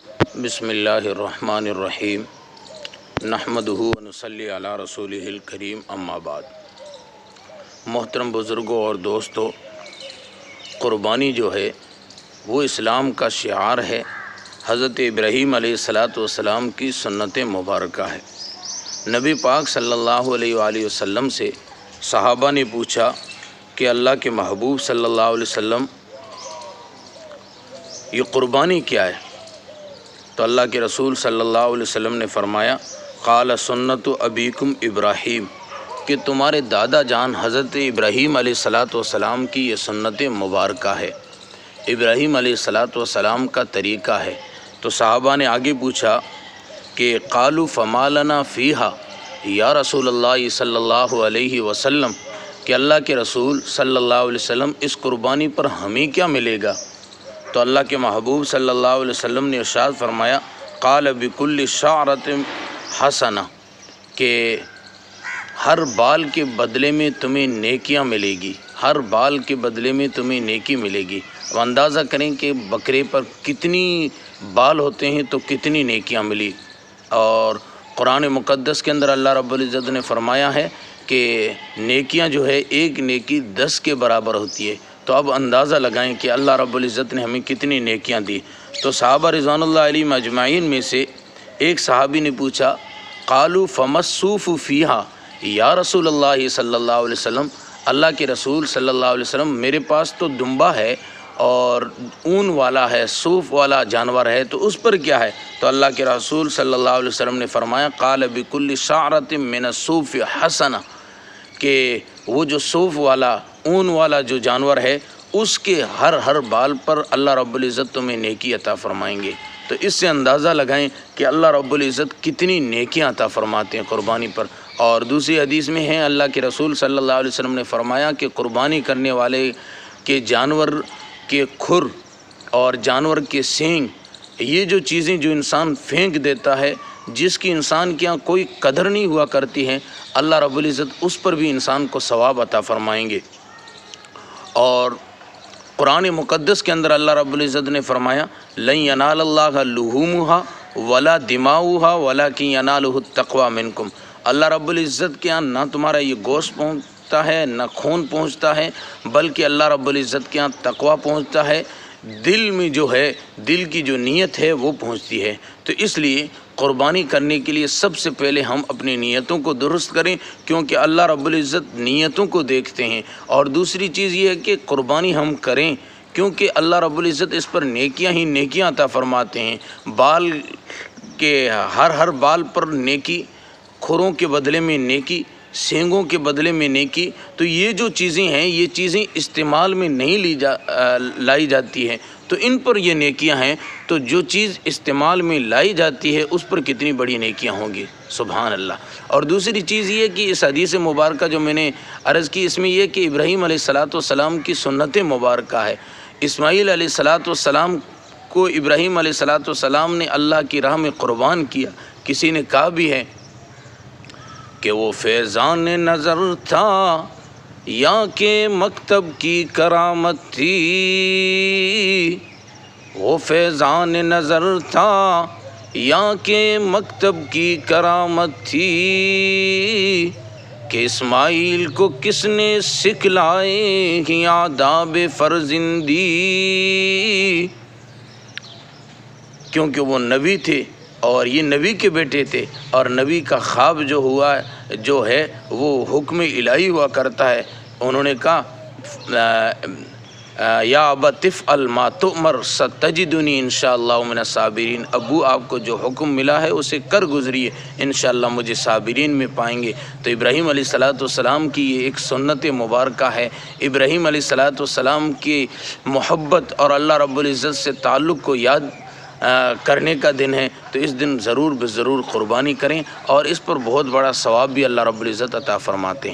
بسم اللہ الرحمن الرحیم نحمدہ ونصلی علی رسولہ الکریم اما بعد۔ محترم بزرگوں اور دوستو، قربانی جو ہے وہ اسلام کا شعار ہے، حضرت ابراہیم علیہ السلام کی سنت مبارکہ ہے۔ نبی پاک صلی اللہ علیہ وآلہ وسلم سے صحابہ نے پوچھا کہ اللہ کے محبوب صلی اللہ علیہ وسلم یہ قربانی کیا ہے؟ تو اللہ کے رسول صلی اللہ علیہ وسلم نے فرمایا قال سنت ابیکم ابراہیم، کہ تمہارے دادا جان حضرت ابراہیم علیہ السلام کی یہ سنت مبارکہ ہے، ابراہیم علیہ السلام کا طریقہ ہے۔ تو صحابہ نے آگے پوچھا کہ قالوا فما لنا فیہا یا رسول اللہ صلی اللہ علیہ وسلم، کہ اللہ کے رسول صلی اللہ علیہ وسلم اس قربانی پر ہمیں کیا ملے گا؟ تو اللہ کے محبوب صلی اللہ علیہ وسلم نے ارشاد فرمایا قال بکل شعرۃ حسنہ، کہ ہر بال کے بدلے میں تمہیں نیکیاں ملے گی، ہر بال کے بدلے میں تمہیں نیکی ملے گی۔ اب اندازہ کریں کہ بکرے پر کتنی بال ہوتے ہیں تو کتنی نیکیاں ملی۔ اور قرآن مقدس کے اندر اللہ رب العزت نے فرمایا ہے کہ نیکیاں جو ہے ایک نیکی 10 کے برابر ہوتی ہے۔ تو اب اندازہ لگائیں کہ اللہ رب العزت نے ہمیں کتنی نیکیاں دی۔ تو صحابہ رضوان اللہ علیہم اجمعین میں سے ایک صحابی نے پوچھا قالوا فما الصوف فیہا یا رسول اللہ صلی اللہ علیہ وسلم، اللہ کے رسول صلی اللہ علیہ وسلم میرے پاس تو دمبا ہے اور اون والا ہے، صوف والا جانور ہے، تو اس پر کیا ہے؟ تو اللہ کے رسول صلی اللہ علیہ وسلم نے فرمایا قال بکل شعرۃ من الصوف حسنہ، کہ وہ جو صوف والا اون والا جو جانور ہے اس کے ہر بال پر اللہ رب العزت تمہیں نیکی عطا فرمائیں گے۔ تو اس سے اندازہ لگائیں کہ اللہ رب العزت کتنی نیکیاں عطا فرماتے ہیں قربانی پر۔ اور دوسری حدیث میں ہیں اللہ کے رسول صلی اللہ علیہ وسلم نے فرمایا کہ قربانی کرنے والے کے جانور کے کھر اور جانور کے سینگ، یہ جو چیزیں جو انسان پھینک دیتا ہے، جس کی انسان کے یہاں کوئی قدر نہیں ہوا کرتی ہے، اللہ رب العزت اس پر بھی انسان کو ثواب عطا فرمائیں گے۔ اور قرآن مقدس کے اندر اللہ رب العزت نے فرمایا لن ینال اللہ لحومها ولا دماؤها ولکن ینالہ التقوی منکم، اللہ رب العزت کے یہاں نہ تمہارا یہ گوشت پہنچتا ہے نہ خون پہنچتا ہے، بلکہ اللہ رب العزت کے یہاں تقوی پہنچتا ہے، دل میں جو ہے، دل کی جو نیت ہے وہ پہنچتی ہے۔ تو اس لیے قربانی کرنے کے لیے سب سے پہلے ہم اپنی نیتوں کو درست کریں، کیونکہ اللہ رب العزت نیتوں کو دیکھتے ہیں۔ اور دوسری چیز یہ ہے کہ قربانی ہم کریں کیونکہ اللہ رب العزت اس پر نیکیاں ہی نیکیاں عطا فرماتے ہیں۔ بال کے ہر بال پر نیکی، کھروں کے بدلے میں نیکی، سینگوں کے بدلے میں نیکی۔ تو یہ جو چیزیں ہیں یہ چیزیں استعمال میں نہیں لائی جاتی ہیں، تو ان پر یہ نیکیاں ہیں۔ تو جو چیز استعمال میں لائی جاتی ہے اس پر کتنی بڑی نیکیاں ہوں گی، سبحان اللہ۔ اور دوسری چیز یہ کہ اس حدیث مبارکہ جو میں نے عرض کی، اس میں یہ کہ ابراہیم علیہ السلام کی سنت مبارکہ ہے۔ اسماعیل علیہ السلام کو ابراہیم علیہ السلام نے اللہ کی راہ میں قربان کیا۔ کسی نے کہا بھی ہے کہ وہ فیضان نظر تھا یا کہ مکتب کی کرامت تھی، وہ فیضان نظر تھا یا کہ مکتب کی کرامت تھی، کہ اسماعیل کو کس نے سکھلائے ہی آداب فرزندی، کیونکہ وہ نبی تھے اور یہ نبی کے بیٹے تھے، اور نبی کا خواب جو ہوا جو ہے وہ حکم الہی ہوا کرتا ہے۔ انہوں نے کہا یا ابت افعل ما تؤمر ستجدنی انشاءاللہ من الصابرین، ابو آپ کو جو حکم ملا ہے اسے کر گزریے، انشاءاللہ مجھے صابرین میں پائیں گے۔ تو ابراہیم علیہ السلام کی یہ ایک سنت مبارکہ ہے۔ ابراہیم علیہ السلام کی محبت اور اللہ رب العزت سے تعلق کو یاد کرنے کا دن ہے، تو اس دن ضرور قربانی کریں، اور اس پر بہت بڑا ثواب بھی اللہ رب العزت عطا فرماتے ہیں۔